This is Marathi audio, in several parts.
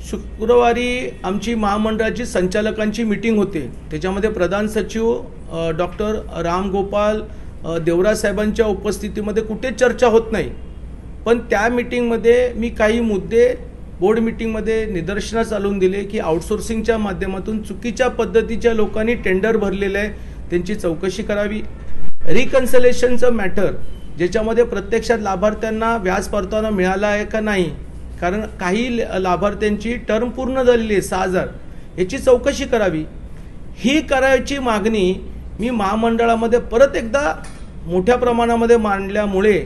शुक्रवारी आमची महामंडळाची संचालकांची मीटिंग होते। त्याच्यामध्ये प्रधान सचिव डॉक्टर राम गोपाल देवराज साहेबांच्या उपस्थितीमध्ये कुठे चर्चा होत नाही, पण त्या मीटिंगमध्ये मी काही मुद्दे बोर्ड मीटिंगमध्ये निदर्शनास आणून दिले की आउटसोर्सिंगच्या माध्यमातून चुकीच्या पद्धतीच्या लोकांनी टेंडर भरलेले आहे, त्यांची चौकशी करावी। रिकन्सिलेशनचं मॅटर ज्याच्यामध्ये प्रत्यक्षात लाभार्थ्यांना व्याज परतावा मिळाला आहे का नाही, कारण काही लाभार्थ्यांची टर्म पूर्ण झालेली आहे 6000, याची चौकशी करावी। ही करायची मागणी मी महामंडळामध्ये परत एकदा मोठ्या प्रमाणामध्ये मांडल्यामुळे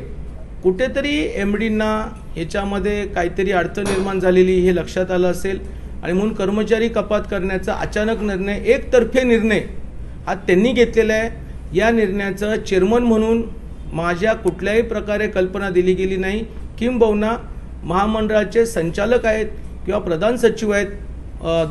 कुठेतरी एमडींना याच्यामध्ये काहीतरी अडचण निर्माण झालेली हे लक्षात आलं असेल आणि म्हणून कर्मचारी कपात करण्याचा अचानक निर्णय, एकतर्फे निर्णय हा त्यांनी घेतलेला आहे। या निर्णयाचं चेअरमन म्हणून माझ्या कुठल्याही प्रकारे कल्पना दिली गेली नाही, किंबहुना महामंडळाचे संचालक आहेत किंवा प्रधान सचिव आहेत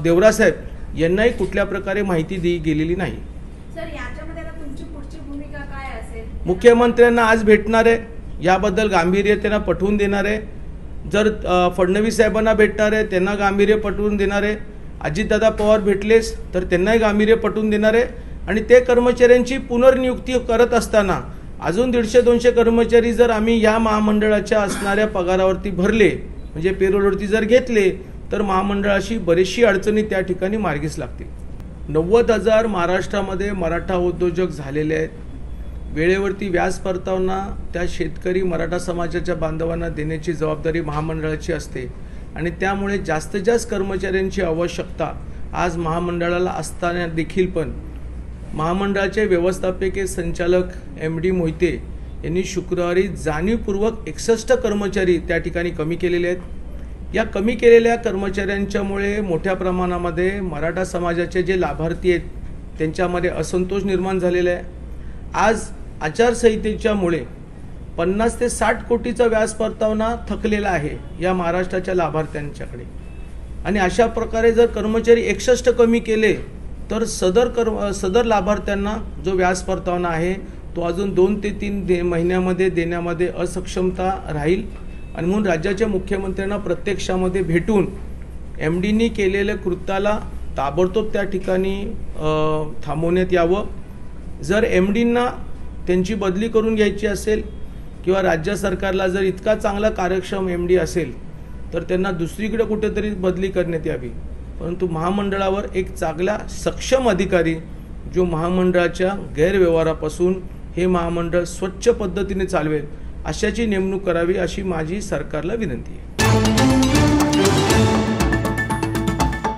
देवराज साहेब यांनाही कुठल्या प्रकारे माहिती दिली गेलेली नाही। सर, याच्यामध्ये आता तुमची पुढची भूमिका काय असेल? मुख्यमंत्र्यांना आज भेटणार आहे, याबद्दल गांभीर्य त्यांना पटवून देणार आहे। जर फडणवीस साहेबांना भेटणार आहे, त्यांना गांभीर्य पटवून देणार आहे। अजितदादा पवार भेटलेस तर त्यांनाही गांभीर्य पटवून देणार आहे। आणि ते कर्मचाऱ्यांची पुनर्नियुक्ती करत असताना अजून 150-200 कर्मचारी जर आम्ही या महामंडळाच्या असणाऱ्या पगारावरती भरले, म्हणजे पेरोलवरती जर घेतले, तर महामंडळाशी बरीचशी अडचणी त्या ठिकाणी मार्गीस लागतील। 90,000 महाराष्ट्रामध्ये मराठा उद्योजक झालेले आहेत। वेळेवरती व्याज परतावा त्या शेतकरी मराठा समाजाच्या बांधवांना देण्याची जबाबदारी महामंडळाची असते आणि त्यामुळे जास्तीत जास्त कर्मचाऱ्यांची आवश्यकता आज महामंडळाला असताना देखील पण महामंडळाचे व्यवस्थापकीय संचालक एमडी मोहिते यांनी शुक्रवारी जाणीवपूर्वक 61 कर्मचारी त्या ठिकाणी कमी केलेले आहेत। या कमी केलेल्या कर्मचाऱ्यांच्यामुळे मोठ्या प्रमाणामध्ये मराठा समाजाचे जे लाभार्थी आहेत त्यांच्यामध्ये असंतोष निर्माण झालेला आहे। आज आचारसंहितेच्यामुळे 50 ते 60 कोटीचा व्याज परतावा थकलेला आहे या महाराष्ट्राच्या लाभार्थ्यांच्याकडे आणि अशा प्रकारे जर कर्मचारी 61 कमी केले तर सदर लाभार्थ्यांना जो व्याज परतावा आहे तो अजून 2 ते 3 महिन्यामध्ये देण्यामध्ये असक्षमता राहील आणि म्हणून राज्याच्या मुख्यमंत्र्यांना प्रत्यक्षामध्ये भेटून एमडींनी केलेल्या कृत्याला ताबडतोब त्या ठिकाणी थांबवण्यात यावं। जर एमडींना त्यांची बदली करून घ्यायची असेल किंवा राज्य सरकारला जर इतका चांगला कार्यक्षम एमडी असेल तर त्यांना दुसरीकडे कुठेतरी बदली करण्यात यावी, परंतु महामंडळावर एक चांगला सक्षम अधिकारी जो महामंडळाच्या गैरव्यवहारापासून हे महामंडळ स्वच्छ पद्धतीने चालवेल अशाची नेमणूक करावी अशी माझी सरकारला विनंती आहे।